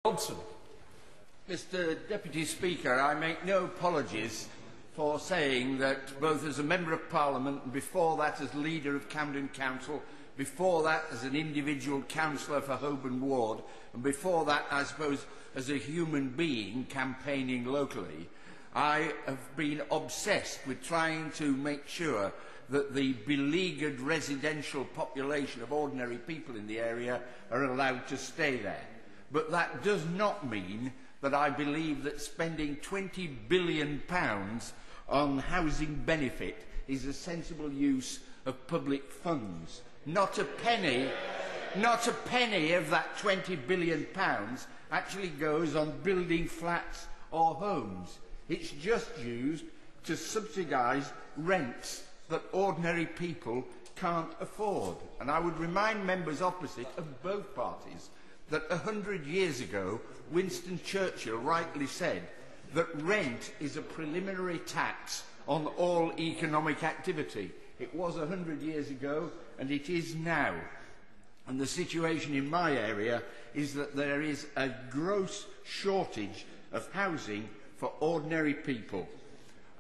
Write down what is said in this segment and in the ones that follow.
Dobson. Mr. Deputy Speaker, I make no apologies for saying that both as a Member of Parliament and before that as Leader of Camden Council, before that as an individual councillor for Holborn Ward, and before that, I suppose, as a human being campaigning locally, I have been obsessed with trying to make sure that the beleaguered residential population of ordinary people in the area are allowed to stay there. But that does not mean that I believe that spending £20 billion on housing benefit is a sensible use of public funds. Not a penny of that £20 billion actually goes on building flats or homes. It's just used to subsidise rents that ordinary people can't afford. And I would remind members opposite of both parties that 100 years ago, Winston Churchill rightly said that rent is a preliminary tax on all economic activity. It was 100 years ago, and it is now. And the situation in my area is that there is a gross shortage of housing for ordinary people,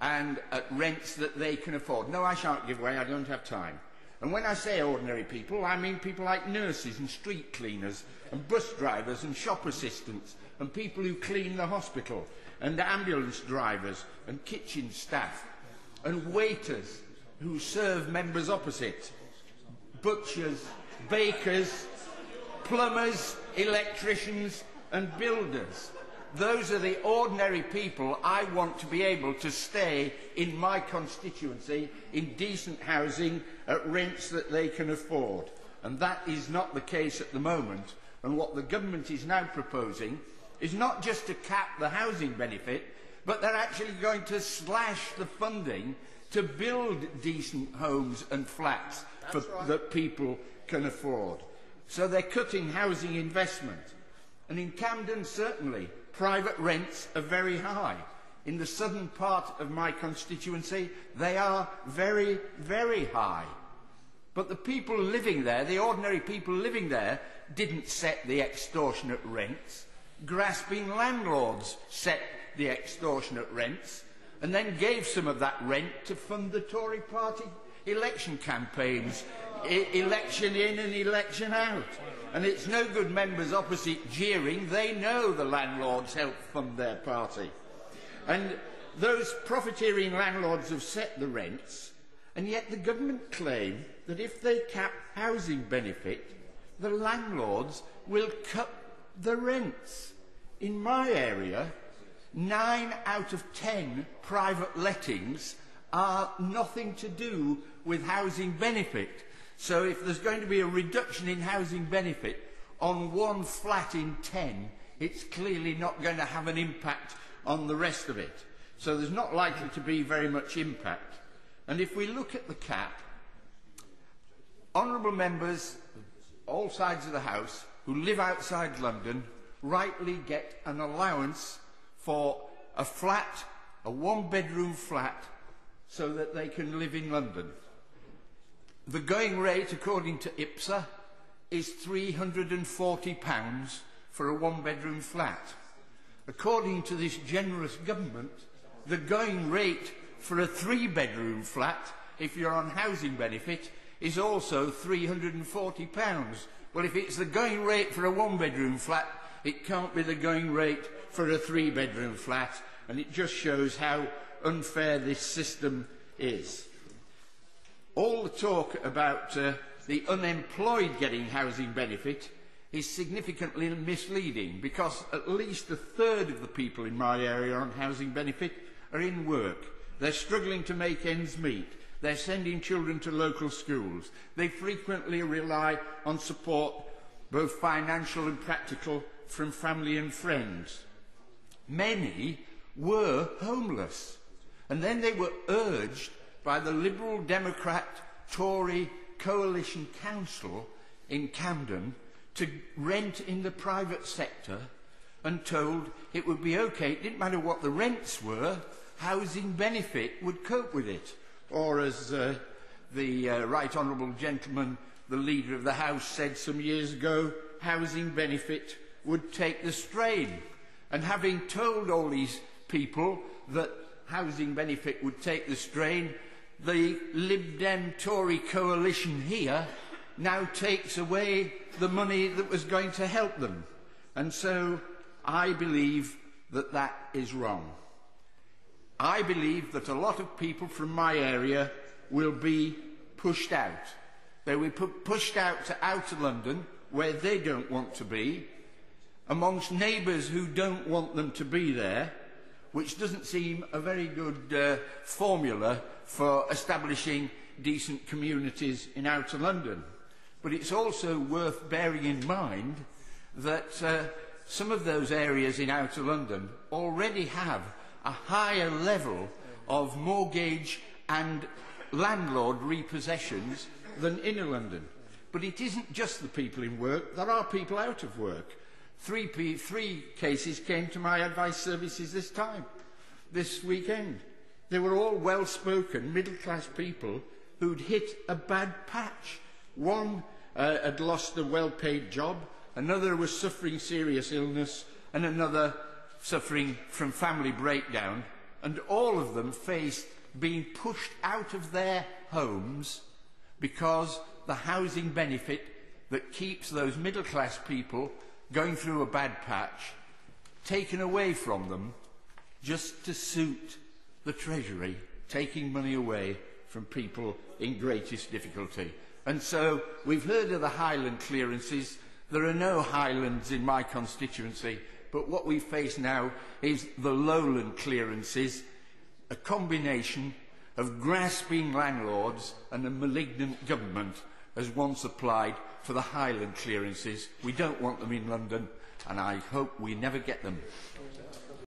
and at rents that they can afford. No, I shan't give way, I don't have time. And when I say ordinary people, I mean people like nurses and street cleaners and bus drivers and shop assistants and people who clean the hospital and ambulance drivers and kitchen staff and waiters who serve members opposite, butchers, bakers, plumbers, electricians and builders. Those are the ordinary people I want to be able to stay in my constituency in decent housing at rents that they can afford. And that is not the case at the moment. And what the government is now proposing is not just to cap the housing benefit, but they're actually going to slash the funding to build decent homes and flats that people can afford. So they're cutting housing investment. And in Camden, certainly, private rents are very high. In the southern part of my constituency, they are very, very high. But the people living there, the ordinary people living there, didn't set the extortionate rents. Grasping landlords set the extortionate rents and then gave some of that rent to fund the Tory party election campaigns, election in and election out. And it's no good members opposite jeering. They know the landlords help fund their party. And those profiteering landlords have set the rents, and yet the government claim that if they cap housing benefit, the landlords will cut the rents. In my area, 9 out of 10 private lettings are nothing to do with housing benefit. So if there's going to be a reduction in housing benefit on 1 flat in 10, it's clearly not going to have an impact on the rest of it. So there's not likely to be very much impact. And if we look at the cap, honourable members, all sides of the House, who live outside London, rightly get an allowance for a flat, a 1-bedroom flat, so that they can live in London. The going rate, according to IPSA, is £340 for a 1-bedroom flat. According to this generous government, the going rate for a 3-bedroom flat, if you're on housing benefit, is also £340. Well, if it's the going rate for a 1-bedroom flat, it can't be the going rate for a 3-bedroom flat, and it just shows how unfair this system is. All the talk about the unemployed getting housing benefit is significantly misleading, because at least a third of the people in my area on housing benefit are in work. They're struggling to make ends meet. They're sending children to local schools. They frequently rely on support, both financial and practical, from family and friends. Many were homeless, and then they were urged by the Liberal Democrat Tory Coalition Council in Camden to rent in the private sector, and told it would be okay, it didn't matter what the rents were, housing benefit would cope with it. Or as the Right Honourable Gentleman, the Leader of the House, said some years ago, housing benefit would take the strain. And having told all these people that housing benefit would take the strain, the Lib Dem Tory coalition here now takes away the money that was going to help them. And so I believe that that is wrong. I believe that a lot of people from my area will be pushed out. They will be pushed out to outer London, where they don't want to be, amongst neighbours who don't want them to be there, which doesn't seem a very good formula for establishing decent communities in outer London. But it's also worth bearing in mind that some of those areas in outer London already have a higher level of mortgage and landlord repossessions than inner London. But it isn't just the people in work, there are people out of work. Three cases came to my advice services this weekend. They were all well-spoken, middle-class people who'd hit a bad patch. One had lost a well-paid job, another was suffering serious illness, and another suffering from family breakdown, and all of them faced being pushed out of their homes because the housing benefit that keeps those middle-class people going through a bad patch taken away from them just to suit the Treasury, taking money away from people in greatest difficulty. And so we've heard of the Highland clearances. There are no Highlands in my constituency, but what we face now is the lowland clearances, a combination of grasping landlords and a malignant government as once applied for the Highland clearances. We don't want them in London, and I hope we never get them.